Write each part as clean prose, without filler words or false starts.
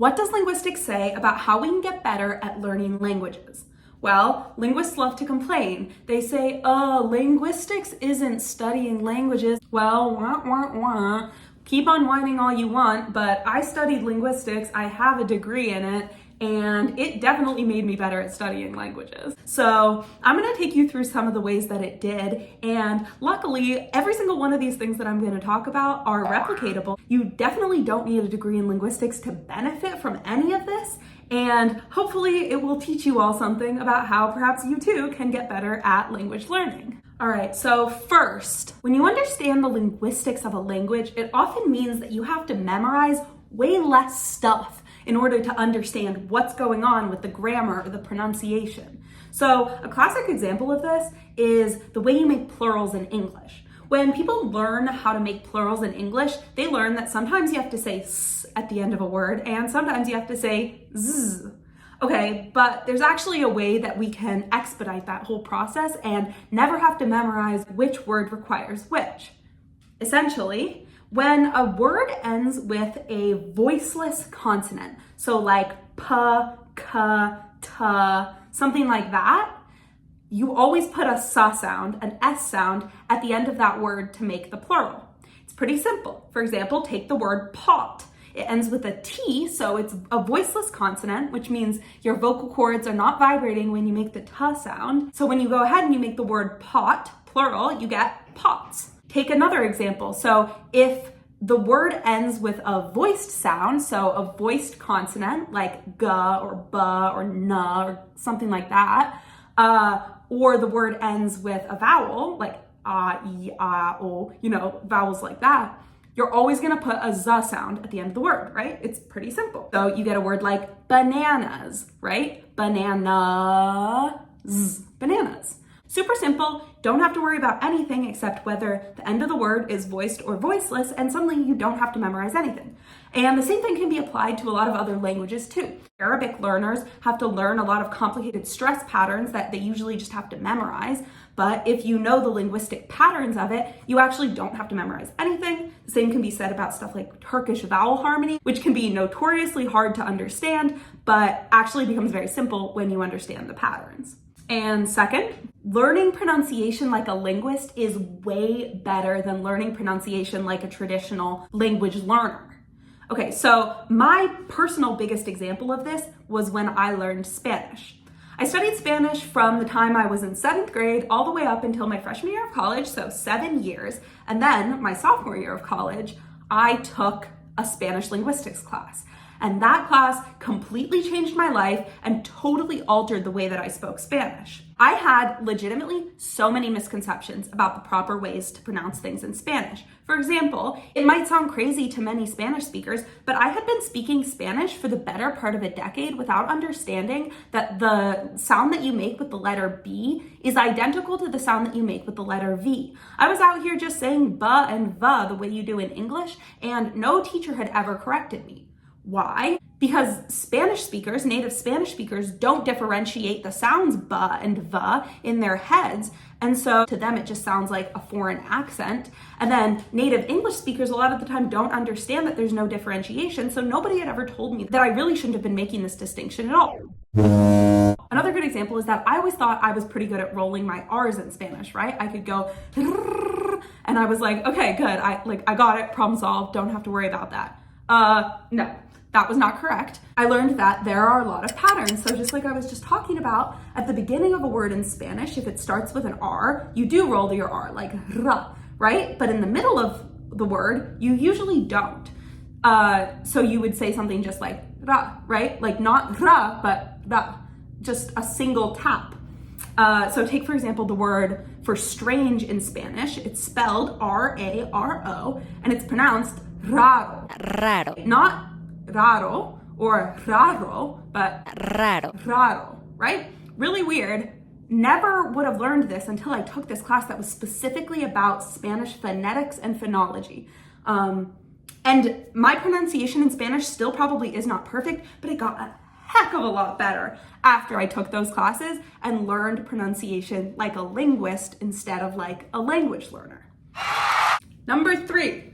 What does linguistics say about how we can get better at learning languages? Well, linguists love to complain. They say, linguistics isn't studying languages. Well, wah, wah, wah. Keep on whining all you want, but I studied linguistics, I have a degree in it, and it definitely made me better at studying languages. So I'm gonna take you through some of the ways that it did, and luckily, every single one of these things that I'm gonna talk about are replicatable. You definitely don't need a degree in linguistics to benefit from any of this, and hopefully it will teach you all something about how perhaps you too can get better at language learning. All right, so first, when you understand the linguistics of a language, it often means that you have to memorize way less stuff in order to understand what's going on with the grammar or the pronunciation. So a classic example of this is the way you make plurals in English. When people learn how to make plurals in English, they learn that sometimes you have to say s at the end of a word and sometimes you have to say z. Okay, but there's actually a way that we can expedite that whole process and never have to memorize which word requires which. Essentially, when a word ends with a voiceless consonant, so like p, k, t, something like that, you always put a s sound, an s sound, at the end of that word to make the plural. It's pretty simple. For example, take the word pot. It ends with a T, so it's a voiceless consonant, which means your vocal cords are not vibrating when you make the t sound. So when you go ahead and you make the word pot, plural, you get pots. Take another example. So if the word ends with a voiced sound, so a voiced consonant like g or b or n or something like that, or the word ends with a vowel like e, o, vowels like that, you're always gonna put a z sound at the end of the word, right? It's pretty simple. So you get a word like bananas, right? Bananas, bananas. Super simple, don't have to worry about anything except whether the end of the word is voiced or voiceless, and suddenly you don't have to memorize anything. And the same thing can be applied to a lot of other languages too. Arabic learners have to learn a lot of complicated stress patterns that they usually just have to memorize, but if you know the linguistic patterns of it, you actually don't have to memorize anything. The same can be said about stuff like Turkish vowel harmony, which can be notoriously hard to understand, but actually becomes very simple when you understand the patterns. And second, learning pronunciation like a linguist is way better than learning pronunciation like a traditional language learner. Okay, so my personal biggest example of this was when I learned Spanish. I studied Spanish from the time I was in 7th grade all the way up until my freshman year of college, so 7 years. And then my sophomore year of college, I took a Spanish linguistics class. And that class completely changed my life and totally altered the way that I spoke Spanish. I had legitimately so many misconceptions about the proper ways to pronounce things in Spanish. For example, it might sound crazy to many Spanish speakers, but I had been speaking Spanish for the better part of a decade without understanding that the sound that you make with the letter B is identical to the sound that you make with the letter V. I was out here just saying ba and va the way you do in English, and no teacher had ever corrected me. Why? Because Spanish speakers, native Spanish speakers, don't differentiate the sounds ba and va in their heads. And so to them, it just sounds like a foreign accent. And then native English speakers, a lot of the time, don't understand that there's no differentiation. So nobody had ever told me that I really shouldn't have been making this distinction at all. Another good example is that I always thought I was pretty good at rolling my R's in Spanish, right? I could go, and I was like, okay, good. I got it, problem solved, don't have to worry about that. No. That was not correct. I learned that there are a lot of patterns. So just like I was just talking about, at the beginning of a word in Spanish, if it starts with an R, you do roll your R, like ra, right? But in the middle of the word, you usually don't. So you would say something just like ra, right? Like not ra, but ra, just a single tap. So take, for example, the word for strange in Spanish. It's spelled R-A-R-O, and it's pronounced raro. Raro. Not raro or raro, but raro, right? Really weird. Never would have learned this until I took this class that was specifically about Spanish phonetics and phonology. And my pronunciation in Spanish still probably is not perfect, but it got a heck of a lot better after I took those classes and learned pronunciation like a linguist instead of like a language learner. Number 3.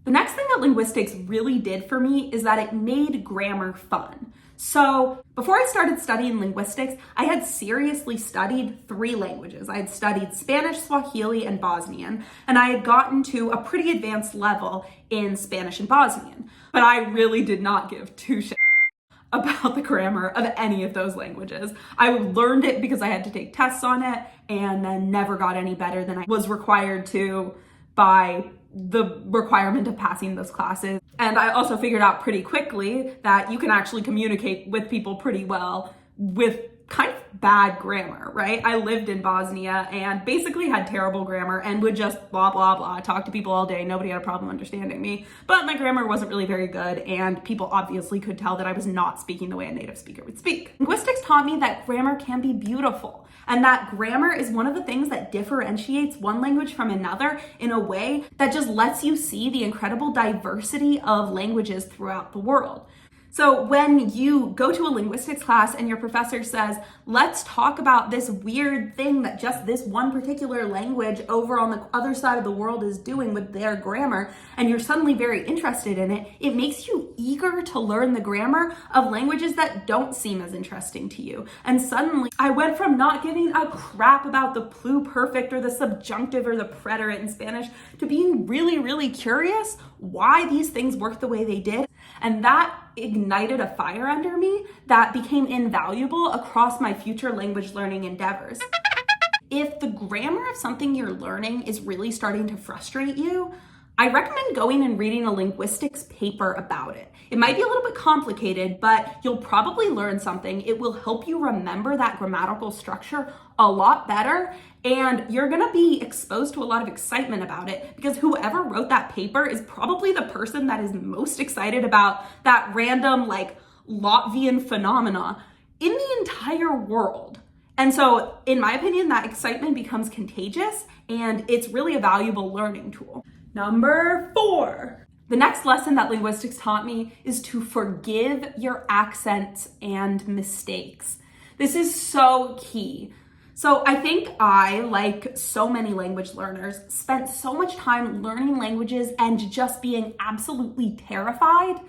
The next thing that linguistics really did for me is that it made grammar fun. So before I started studying linguistics, I had seriously studied 3 languages. I had studied Spanish, Swahili, and Bosnian, and I had gotten to a pretty advanced level in Spanish and Bosnian. But I really did not give 2 shits about the grammar of any of those languages. I learned it because I had to take tests on it and then never got any better than I was required to by the requirement of passing those classes. And I also figured out pretty quickly that you can actually communicate with people pretty well with kind of bad grammar, right? I lived in Bosnia and basically had terrible grammar and would just blah, blah, blah, talk to people all day. Nobody had a problem understanding me, but my grammar wasn't really very good and people obviously could tell that I was not speaking the way a native speaker would speak. Linguistics taught me that grammar can be beautiful and that grammar is one of the things that differentiates one language from another in a way that just lets you see the incredible diversity of languages throughout the world. So when you go to a linguistics class and your professor says, let's talk about this weird thing that just this one particular language over on the other side of the world is doing with their grammar, and you're suddenly very interested in it, it makes you eager to learn the grammar of languages that don't seem as interesting to you. And suddenly I went from not giving a crap about the pluperfect or the subjunctive or the preterite in Spanish to being really, really curious why these things work the way they did. And that ignited a fire under me that became invaluable across my future language learning endeavors. If the grammar of something you're learning is really starting to frustrate you, I recommend going and reading a linguistics paper about it. It might be a little bit complicated, but you'll probably learn something. It will help you remember that grammatical structure a lot better, and you're gonna be exposed to a lot of excitement about it because whoever wrote that paper is probably the person that is most excited about that random Latvian phenomena in the entire world. And so, in my opinion, that excitement becomes contagious and it's really a valuable learning tool. Number 4. The next lesson that linguistics taught me is to forgive your accents and mistakes. This is so key. So I think I, like so many language learners, spent so much time learning languages and just being absolutely terrified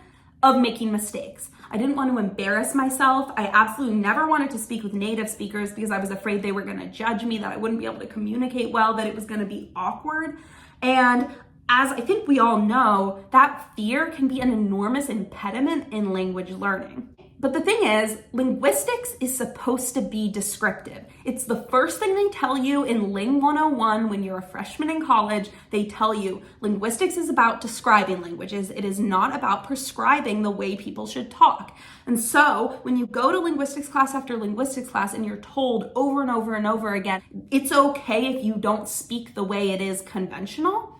of making mistakes. I didn't want to embarrass myself. I absolutely never wanted to speak with native speakers because I was afraid they were going to judge me, that I wouldn't be able to communicate well, that it was going to be awkward. And as I think we all know, that fear can be an enormous impediment in language learning. But the thing is, linguistics is supposed to be descriptive. It's the first thing they tell you in Ling 101 when you're a freshman in college. They tell you linguistics is about describing languages. It is not about prescribing the way people should talk. And so when you go to linguistics class after linguistics class and you're told over and over and over again, it's okay if you don't speak the way it is conventional,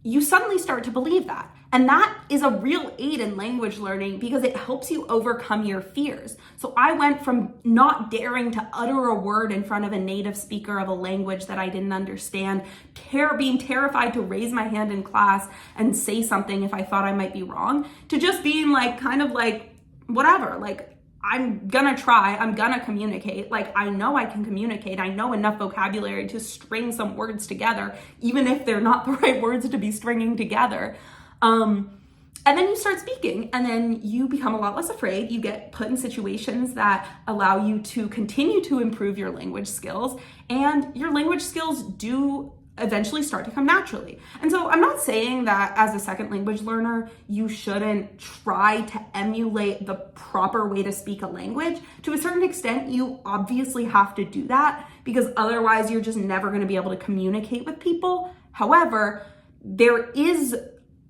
you suddenly start to believe that. And that is a real aid in language learning because it helps you overcome your fears. So I went from not daring to utter a word in front of a native speaker of a language that I didn't understand, being terrified to raise my hand in class and say something if I thought I might be wrong, to just being whatever, I'm gonna try, I'm gonna communicate. I know I can communicate. I know enough vocabulary to string some words together, even if they're not the right words to be stringing together. And then you start speaking and then you become a lot less afraid. You get put in situations that allow you to continue to improve your language skills, and your language skills do eventually start to come naturally. And so I'm not saying that as a second language learner, you shouldn't try to emulate the proper way to speak a language. To a certain extent, you obviously have to do that because otherwise you're just never going to be able to communicate with people. However, there is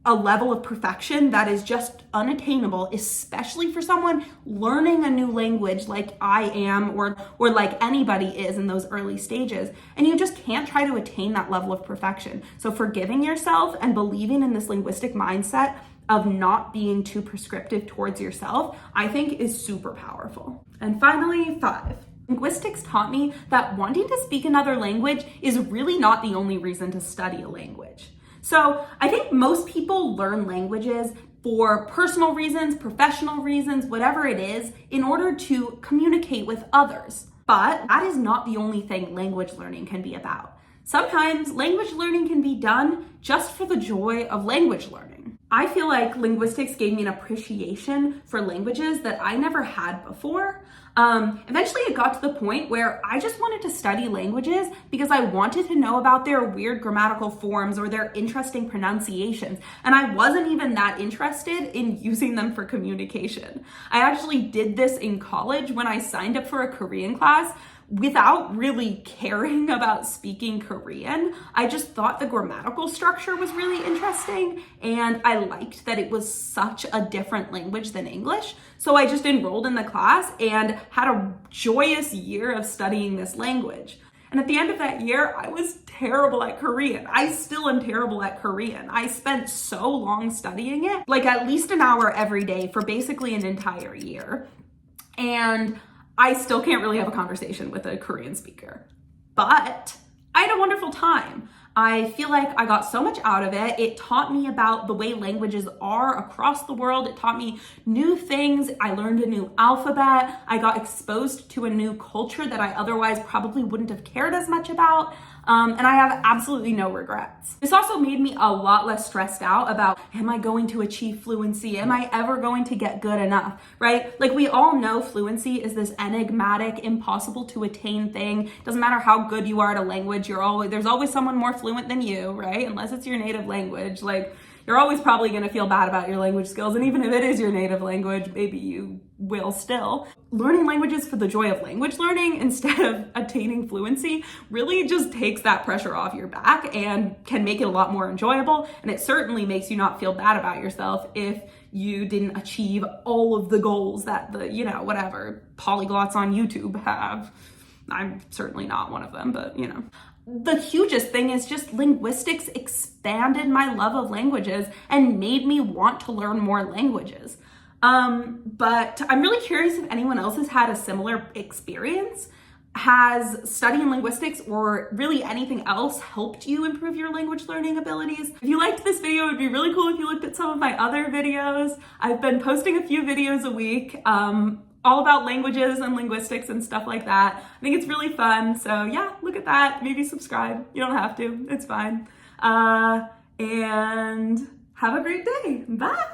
a level of perfection that is just unattainable, especially for someone learning a new language like I am or like anybody is in those early stages. And you just can't try to attain that level of perfection. So forgiving yourself and believing in this linguistic mindset of not being too prescriptive towards yourself, I think is super powerful. And finally, 5. Linguistics taught me that wanting to speak another language is really not the only reason to study a language. So I think most people learn languages for personal reasons, professional reasons, whatever it is, in order to communicate with others. But that is not the only thing language learning can be about. Sometimes language learning can be done just for the joy of language learning. I feel like linguistics gave me an appreciation for languages that I never had before. Eventually it got to the point where I just wanted to study languages because I wanted to know about their weird grammatical forms or their interesting pronunciations. And I wasn't even that interested in using them for communication. I actually did this in college when I signed up for a Korean class without really caring about speaking Korean. I just thought the grammatical structure was really interesting, and I liked that it was such a different language than English. So I just enrolled in the class and had a joyous year of studying this language. And at the end of that year, I was terrible at Korean. I still am terrible at Korean. I spent so long studying it, like at least an hour every day for basically an entire year. And I still can't really have a conversation with a Korean speaker, but I had a wonderful time. I feel like I got so much out of it. It taught me about the way languages are across the world. It taught me new things. I learned a new alphabet. I got exposed to a new culture that I otherwise probably wouldn't have cared as much about. And I have absolutely no regrets. This also made me a lot less stressed out about, am I going to achieve fluency? Am I ever going to get good enough, right? Like, we all know fluency is this enigmatic, impossible to attain thing. Doesn't matter how good you are at a language, there's always someone more fluent than you, right? Unless it's your native language. Like, you're always probably gonna feel bad about your language skills. And even if it is your native language, maybe you will still. Learning languages for the joy of language learning instead of attaining fluency really just takes that pressure off your back and can make it a lot more enjoyable. And it certainly makes you not feel bad about yourself if you didn't achieve all of the goals that the, whatever, polyglots on YouTube have. I'm certainly not one of them, but The hugest thing is just linguistics expanded my love of languages and made me want to learn more languages. But I'm really curious if anyone else has had a similar experience. Has studying linguistics or really anything else helped you improve your language learning abilities? If you liked this video, it would be really cool if you looked at some of my other videos. I've been posting a few videos a week, all about languages and linguistics and stuff like that. I think it's really fun. So yeah, look at that. Maybe subscribe. You don't have to. It's fine. And have a great day. Bye.